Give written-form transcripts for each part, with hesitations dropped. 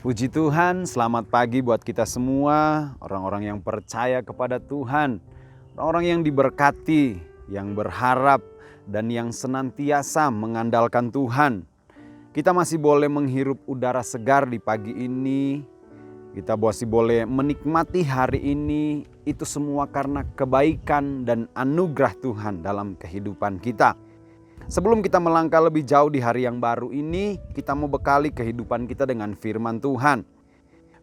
Puji Tuhan, selamat pagi buat kita semua, orang-orang yang percaya kepada Tuhan, orang-orang yang diberkati, yang berharap, dan yang senantiasa mengandalkan Tuhan. Kita masih boleh menghirup udara segar di pagi ini, kita masih boleh menikmati hari ini, itu semua karena kebaikan dan anugerah Tuhan dalam kehidupan kita. Sebelum kita melangkah lebih jauh di hari yang baru ini, kita mau bekali kehidupan kita dengan firman Tuhan.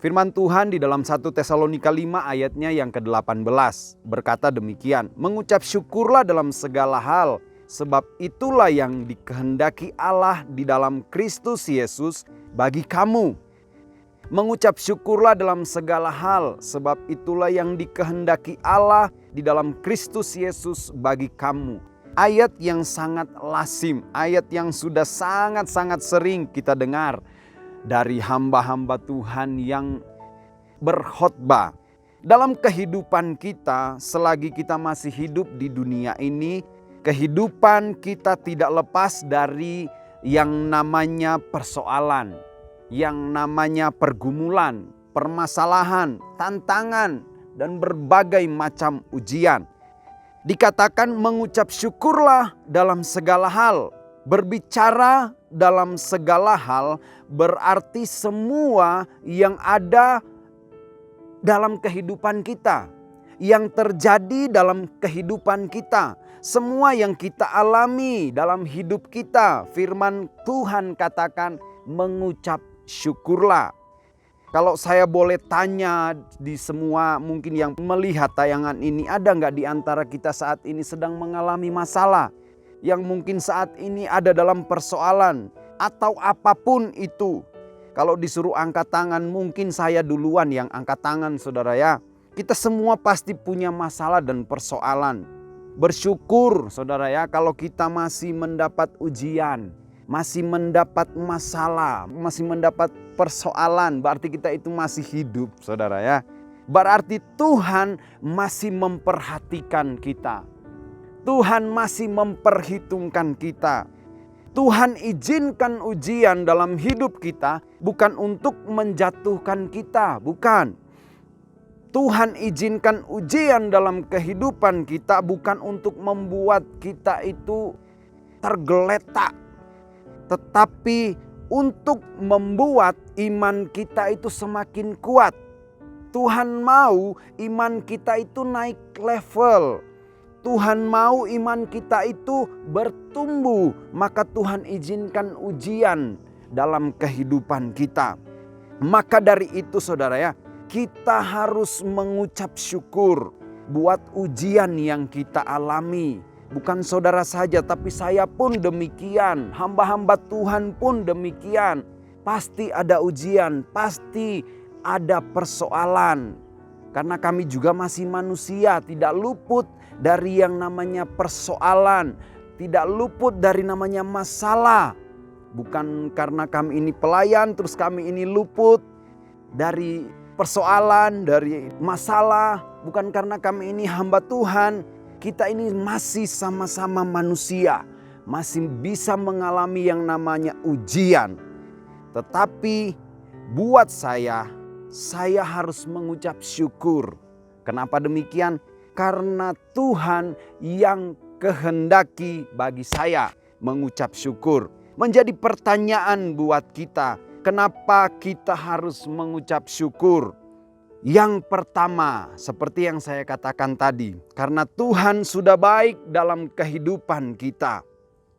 Firman Tuhan di dalam 1 Tesalonika 5 ayatnya yang ke-18 berkata demikian, mengucap syukurlah dalam segala hal, sebab itulah yang dikehendaki Allah di dalam Kristus Yesus bagi kamu. Mengucap syukurlah dalam segala hal, sebab itulah yang dikehendaki Allah di dalam Kristus Yesus bagi kamu. Ayat yang sangat lazim, ayat yang sudah sangat-sangat sering kita dengar dari hamba-hamba Tuhan yang berkhotbah. Dalam kehidupan kita, selagi kita masih hidup di dunia ini, kehidupan kita tidak lepas dari yang namanya persoalan, yang namanya pergumulan, permasalahan, tantangan, dan berbagai macam ujian. Dikatakan mengucap syukurlah dalam segala hal. Berbicara dalam segala hal berarti semua yang ada dalam kehidupan kita, yang terjadi dalam kehidupan kita, semua yang kita alami dalam hidup kita. Firman Tuhan katakan mengucap syukurlah. Kalau saya boleh tanya di semua mungkin yang melihat tayangan ini, ada nggak di antara kita saat ini sedang mengalami masalah? Yang mungkin saat ini ada dalam persoalan atau apapun itu. Kalau disuruh angkat tangan, mungkin saya duluan yang angkat tangan, saudara ya. Kita semua pasti punya masalah dan persoalan. Bersyukur saudara ya kalau kita masih mendapat ujian, masih mendapat masalah, masih mendapat persoalan, berarti kita itu masih hidup saudara ya. Berarti Tuhan masih memperhatikan kita. Tuhan masih memperhitungkan kita. Tuhan izinkan ujian dalam hidup kita bukan untuk menjatuhkan kita, bukan. Tuhan izinkan ujian dalam kehidupan kita bukan untuk membuat kita itu tergeletak, tetapi untuk membuat iman kita itu semakin kuat. Tuhan mau iman kita itu naik level. Tuhan mau iman kita itu bertumbuh. Maka Tuhan izinkan ujian dalam kehidupan kita. Maka dari itu saudara ya, kita harus mengucap syukur buat ujian yang kita alami. Bukan saudara saja, tapi saya pun demikian. Hamba-hamba Tuhan pun demikian. Pasti ada ujian, pasti ada persoalan. Karena kami juga masih manusia, tidak luput dari yang namanya persoalan. Tidak luput dari namanya masalah. Bukan karena kami ini pelayan, terus kami ini luput dari persoalan, dari masalah. Bukan karena kami ini hamba Tuhan. Kita ini masih sama-sama manusia, masih bisa mengalami yang namanya ujian. Tetapi buat saya harus mengucap syukur. Kenapa demikian? Karena Tuhan yang kehendaki bagi saya mengucap syukur. Menjadi pertanyaan buat kita, kenapa kita harus mengucap syukur? Yang pertama, seperti yang saya katakan tadi, karena Tuhan sudah baik dalam kehidupan kita.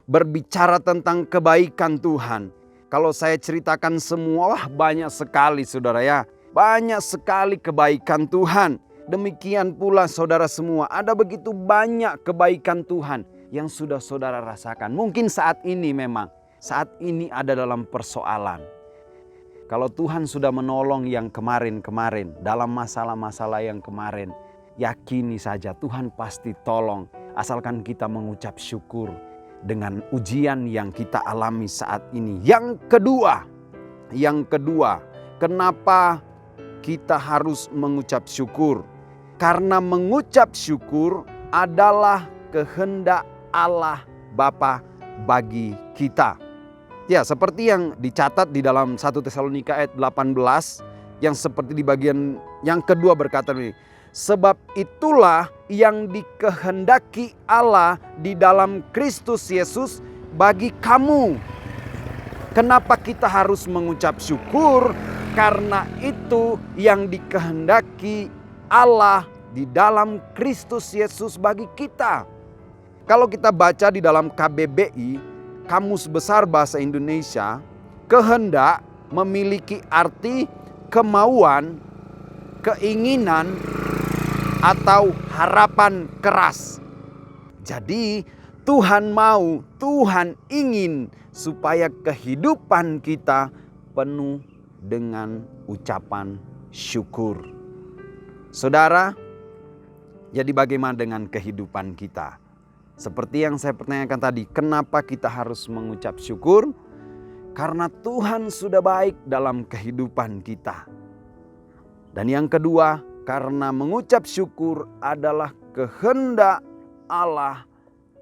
Berbicara tentang kebaikan Tuhan, kalau saya ceritakan semua, banyak sekali saudara ya. Banyak sekali kebaikan Tuhan. Demikian pula saudara semua, ada begitu banyak kebaikan Tuhan yang sudah saudara rasakan. Mungkin saat ini memang, saat ini ada dalam persoalan. Kalau Tuhan sudah menolong yang kemarin-kemarin, dalam masalah-masalah yang kemarin, yakini saja Tuhan pasti tolong. Asalkan kita mengucap syukur dengan ujian yang kita alami saat ini. Yang kedua, kenapa kita harus mengucap syukur? Karena mengucap syukur adalah kehendak Allah Bapa bagi kita. Ya, seperti yang dicatat di dalam 1 Tesalonika ayat 18 yang seperti di bagian yang kedua berkata ini, sebab itulah yang dikehendaki Allah di dalam Kristus Yesus bagi kamu. Kenapa kita harus mengucap syukur? Karena itu yang dikehendaki Allah di dalam Kristus Yesus bagi kita. Kalau kita baca di dalam KBBI, Kamus Besar Bahasa Indonesia, kehendak memiliki arti kemauan, keinginan, atau harapan keras. Jadi Tuhan mau, Tuhan ingin supaya kehidupan kita penuh dengan ucapan syukur. Saudara, jadi bagaimana dengan kehidupan kita? Seperti yang saya pertanyakan tadi, kenapa kita harus mengucap syukur? Karena Tuhan sudah baik dalam kehidupan kita. Dan yang kedua, karena mengucap syukur adalah kehendak Allah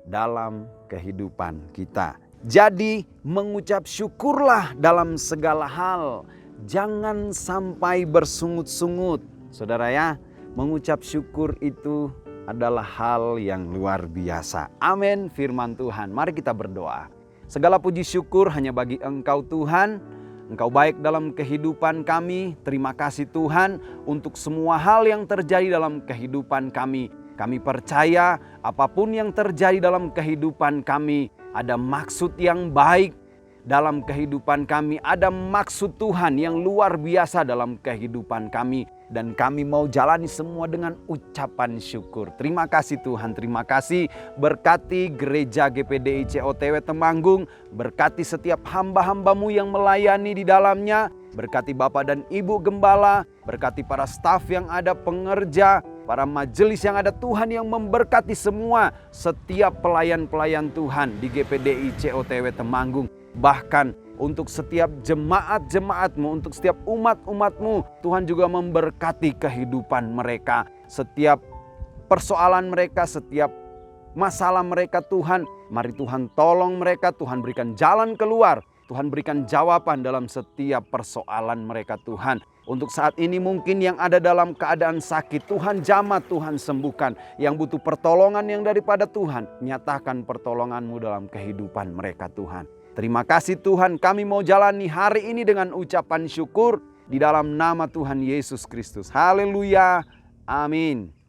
dalam kehidupan kita. Jadi mengucap syukurlah dalam segala hal. Jangan sampai bersungut-sungut. Saudara ya, mengucap syukur itu adalah hal yang luar biasa. Amin, firman Tuhan. Mari kita berdoa. Segala puji syukur hanya bagi Engkau Tuhan. Engkau baik dalam kehidupan kami. Terima kasih Tuhan untuk semua hal yang terjadi dalam kehidupan kami. Kami percaya apapun yang terjadi dalam kehidupan kami, ada maksud yang baik dalam kehidupan kami. Ada maksud Tuhan yang luar biasa dalam kehidupan kami. Dan kami mau jalani semua dengan ucapan syukur. Terima kasih Tuhan, terima kasih. Berkati gereja GPDI COTW Temanggung. Berkati setiap hamba-hambamu yang melayani di dalamnya. Berkati Bapak dan Ibu Gembala. Berkati para staf yang ada, pengerja, para majelis yang ada. Tuhan yang memberkati semua setiap pelayan-pelayan Tuhan di GPDI COTW Temanggung. Bahkan untuk setiap jemaat-jemaatmu, untuk setiap umat-umatmu, Tuhan juga memberkati kehidupan mereka. Setiap persoalan mereka, setiap masalah mereka Tuhan, mari Tuhan tolong mereka, Tuhan berikan jalan keluar. Tuhan berikan jawaban dalam setiap persoalan mereka Tuhan. Untuk saat ini mungkin yang ada dalam keadaan sakit, Tuhan jamah, Tuhan sembuhkan. Yang butuh pertolongan yang daripada Tuhan, nyatakan pertolongan-Mu dalam kehidupan mereka Tuhan. Terima kasih Tuhan, kami mau jalani hari ini dengan ucapan syukur di dalam nama Tuhan Yesus Kristus. Haleluya, amin.